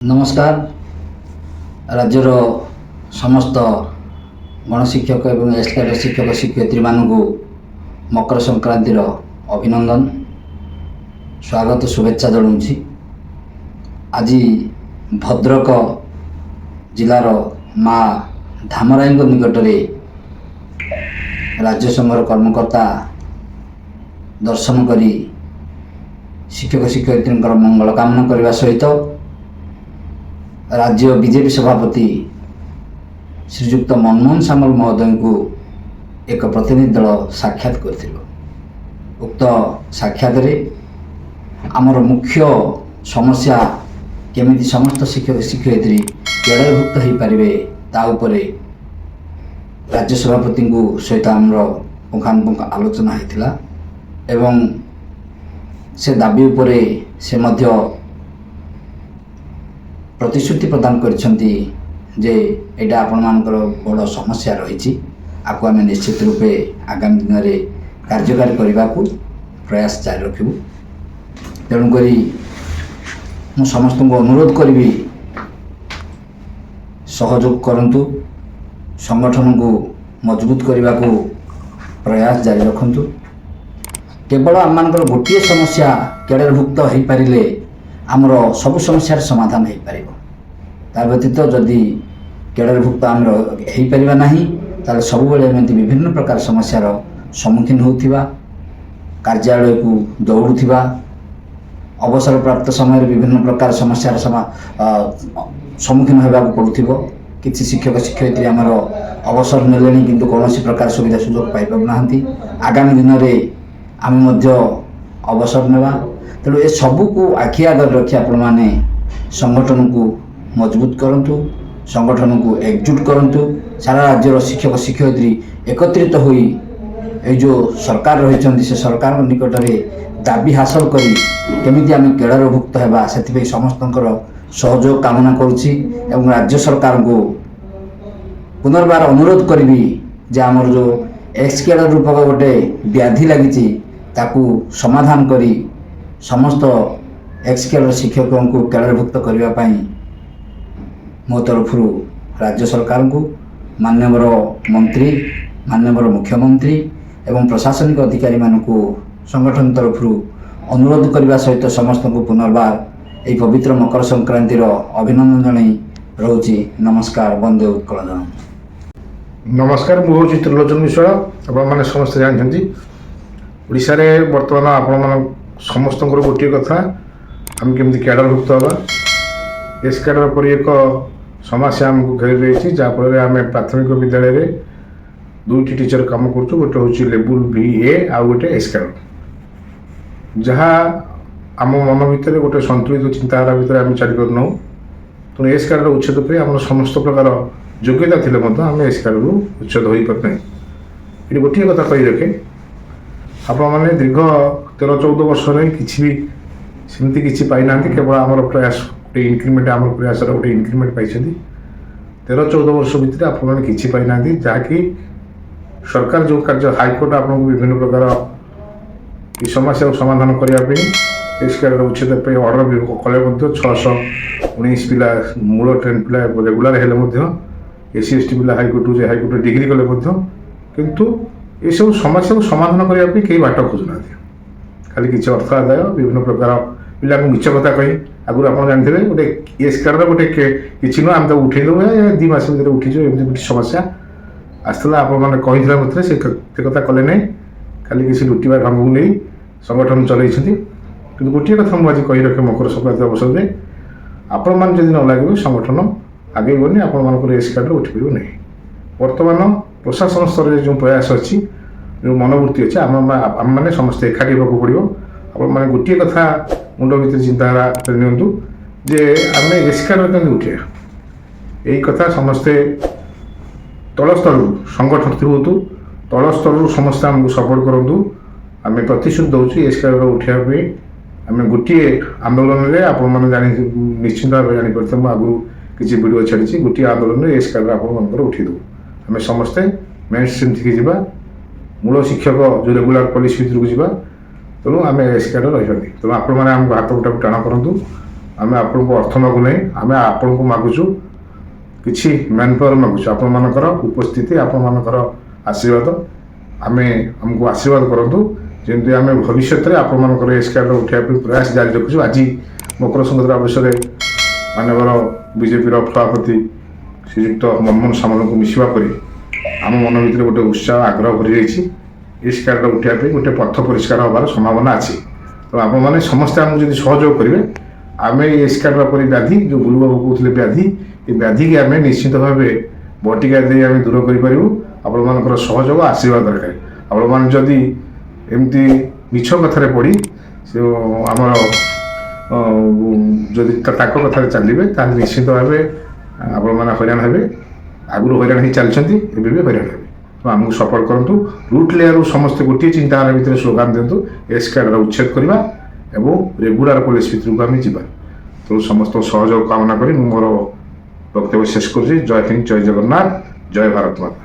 नमस्कार। राज्यर समस्त गणशिक्षक एवं एसकेड शिक्षक शिक्षयित्री मानू मकर संक्रांतिर अभिनंदन स्वागत शुभेच्छा जनाऊँगी। आज भद्रक जिलार माँ धामराई निकट में राज्य संघर कर्मकर्ता दर्शन करी शिक्षक शिक्षयित्री मंगल कामना करने सहित राज्य बीजेपी सभापति श्रीजुक्त मनमोहन सामल महोदय को एक प्रतिनिधि दल साक्षात करथिलु। उक्त साक्षात आमर मुख्य समस्या केमिति समस्त शिक्षक शिक्षयित्री केडरभुक्त हो पारे ता उपरे राज्य सभापति को सहित आमर पुंखानुपुंख आलोचना होता एवं से दाबी उपरे से मध्य प्रतिश्रुति प्रदान करिसेंती जे एटा आपण मानकर बड़ समस्या रही आपको आम निश्चित रूपे आगामी दिन में कार्यकारी करने को प्रयास जारी रखू। तेणुक मु समस्त को अनुरोध करी सहयोग करंतु, संगठन को मजबूत करने को प्रयास जारी रखु। केवल आम मानकर गोटे समस्या केडरभुक्त हो पारे आमर सब समस्यार समाधान हो पार। तार व्यतीत जदि केडरभुक्त आम हो पार ना ताल सब एमती विभिन्न प्रकार समस्यार सम्मुखीन होता, कार्यालय को दौड़ुवा, अवसर प्राप्त समय विभिन्न प्रकार समस्यार सम्मुखीन होगा पड़ुव। किसी शिक्षक शिक्षयित्री आमर अवसर नेले किंतु कौन प्रकार सुविधा सुजोग पाई पारना। आगामी दिन में आम अवसर नेवा। तेणु ए सबू को आखि आगर रखी आपण मैंने संगठन को मजबूत करंतु, संगठन को एकजुट करंतु। सारा राज्यर शिक्षक शिक्षयित्री एकत्रित होई ए जो सरकार रही से सरकार निकट में दाबी हासिल करी केमिति आम केडरभुक्त होगा से समस्तंकर सहयोग कामना करुच्ची। एवं राज्य सरकार को पुनर्बार अनुरोध करी जे आमर जो एक्सकेडर रूपक गोटे व्याधि लगी ताकू समाधान करी समस्त एक्सकेडर शिक्षकों को केडरभुक्त करने मो तरफ राज्य सरकार को माननीय मंत्री, माननीय मुख्यमंत्री एवं प्रशासनिक अधिकारी मानक संगठन तरफ अनुरोध करने सहित समस्त को पुनर्बार यह पवित्र मकर संक्रांतिर अभिनंदन जनाई रोची। नमस्कार। वंदे उत्कल जनम। नमस्कार। मुझे त्रिलोचन मिश्र। आपने समस्त जानते ओडिशा रे वर्तमान आपण समस्त गोटे कथा आम केमती केडरभुक्त होगा। एस कैडर पर एक समस्या आमको घेरी रही जहाँफल आम प्राथमिक विद्यालय में दुईटी टीचर काम कर गोटे हूँ लेवल VA आ गोटे एस कैडर जहाँ आम मन भितर गोटे संतुलित चिंताधारा भितर आम चली पारना। तेणु एस कैडर उच्छेद पर आम समस्त प्रकार योग्यता थी आम एस कैडर उच्छेद हो पारना। ये गोटे कथा कही रखे आपण मैंने दीर्घ 13-14 वर्ष किसी भी सेमती किसी पाई ना, केवल आमर प्रयास गोटे इनक्रिमेंट आम प्रयास गोटे इनक्रिमेंट पाई 13-14 वर्ष भितर आपने किसी पाई ना जहाँकि सरकार जो कार्य हाईकोर्ट आपको विभिन्न प्रकार समस्या को समाधान करने एस कैडर उच्छेद अर्डर भी कले 619 पिला मूल ट्रेन पिला रेगुलर हेल्ले SC ST पिला हाईकोर्ट डिग्री कले किंतु ये सब समस्या को समाधान करने कई बाट खोजना खाली किसी अर्थ आदाय विभिन्न प्रकार पिला मिछ कथा कही आगुरी आप जानते गोटे एस कैडर गोटे किसी नुह आम तो उठेदेव 2 मास भर उठीजो एमती गोटे समस्या आसला आपने कही मत से कथा कले ना खाली किसी लुटिवा ढंग को नहीं संगठन चलती कि गोटे कथा मुझे आज कही रखे मकर संक्रांति अवसर में आपण मैंने जब न लगे संगठन आगे गनी आप एस कैडर उठी पार नहीं। वर्तमान प्रशासन स्तर में जो प्रयास अच्छी जो मनोवृत्ति अच्छे आम मैंने समस्त एकाठी होगा पड़ो। आप गोटे कथा मुंड भर चिंताधारा नियंतु जे आम एस कैडर केमती उठे यही कथा समस्ते तल स्तर संगठन थ्रु तल स्तर समस्ते आमको सपोर्ट करूँ। आम प्रतिश्रुति दौर एस कैडर उठाई आम गोटे आंदोलन में आपने निश्चिंत भाव जापर आगु किसी वीडियो छाड़ी गोटे आंदोलन में एस कैडर आप उठेदेव। आम समस्ते मेन स्ट्रीम थी जा मूल शिक्षक जो रेगुलर पुलिस भितर को जा तेणु आम एस कैडर रही तेणु आपने हाथ गोटा टाण करूँ ଆମେ ଆପଣଙ୍କୁ ଅର୍ଥ ମାଗୁ ନାହିଁ, ଆମେ ଆପଣଙ୍କୁ ମାଗୁଛୁ କିଛି ମ୍ୟାନ୍ ପାୱାର ମାଗୁଛୁ, ଆପଣମାନଙ୍କର ଉପସ୍ଥିତି, ଆପଣମାନଙ୍କର ଆଶୀର୍ବାଦ। ଆମକୁ ଆଶୀର୍ବାଦ କରନ୍ତୁ, ଯେମିତି ଆମେ ଭବିଷ୍ୟତରେ ଆପଣମାନଙ୍କର ଏ ସ୍କାର୍ଡ ଉଠାଇବା ପାଇଁ ପ୍ରୟାସ ଜାରି ରଖୁଛୁ। ଆଜି ମକର ସଂକ୍ରାନ୍ତି ଅବସରରେ ମାନ୍ୟବର ବିଜେପିର ସଭାପତି ଶ୍ରୀଯୁକ୍ତ ମନମୋହନ ସାମଲଙ୍କୁ ମିଶିବା ପରେ ଆମ ମନ ଭିତରେ ଗୋଟେ ଉତ୍ସାହ ଆଗ୍ରହ ଭରିଯାଇଛି। ଏ ସ୍କାର୍ଡ ଉଠାଇବା ପାଇଁ ଗୋଟେ ପଥ ପରିଷ୍କାର ହେବାର ସମ୍ଭାବନା ଅଛି। ତ ଆପଣମାନେ ସମସ୍ତେ ଆମକୁ ଯଦି ସହଯୋଗ କରିବେ, ଆମେ ଏ ସ୍କାର୍ଡ ପରି ବ୍ୟାଧି, ଯେଉଁ ବୁଲୁବାବୁ କହୁଥିଲେ ବ୍ୟାଧି, ଏ ବ୍ୟାଧିକି ଆମେ ନିଶ୍ଚିତ ଭାବେ ବଟିକା ଦେଇ ଆମେ ଦୂର କରିପାରିବୁ। ଆପଣମାନଙ୍କର ସହଯୋଗ ଆଶୀର୍ବାଦ ଦରକାର। ଆପଣମାନେ ଯଦି ଏମିତି ମିଛ କଥାରେ ପଡ଼ି ସେ ଆମର ଯଦି ତାଙ୍କ କଥାରେ ଚାଲିବେ, ତାହେଲେ ନିଶ୍ଚିତ ଭାବେ ଆପଣମାନେ ହଇରାଣ ହେବେ। ଆଗରୁ ହଇରାଣ ହେଇ ଚାଲିଛନ୍ତି, ଏବେ ବି ହଇରାଣ ହେବେ। ତ ଆମକୁ ସପୋର୍ଟ କରନ୍ତୁ। ରୁଟ୍ ଲେୟରରୁ ସମସ୍ତେ ଗୋଟିଏ ଚିନ୍ତାଧାରା ଭିତରେ ସ୍ଲୋଗାନ ଦିଅନ୍ତୁ, ଏ ସ୍କାର୍ଡର ଉଚ୍ଛେଦ କରିବା ଏବଂ ରେଗୁଲାର ପଲିସି ଭିତରକୁ ଆମେ ଯିବା। ତେଣୁ ସମସ୍ତଙ୍କ ସହଯୋଗ କାମନା କରି ମୁଁ ମୋର ବକ୍ତବ୍ୟ ଶେଷ କରୁଛି। ଜୟ ହିନ୍ଦ, ଜୟ ଜଗନ୍ନାଥ, ଜୟ ଭାରତ ମାତା।